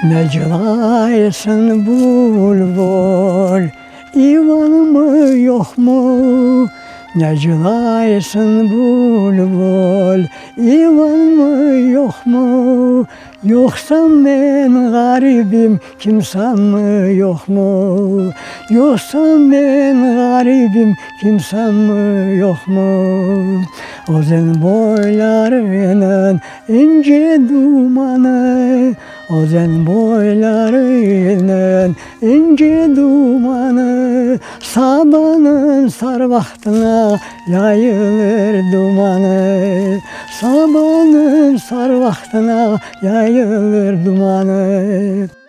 Ne cılaysın bulbul, ivan mı yok mu? Ne cılaysın bulbul, ivan mı yok mu? Yoksa ben garibim, kimsem mi yok mu? Yoksa ben garibim, kimsem mi yok mu? Ozen boylarının ince dumanı, Ozen boylarının ince dumanı, Sabahın sarvaktına yayılır dumanı, Sabahın sarvaktına yayılır dumanı.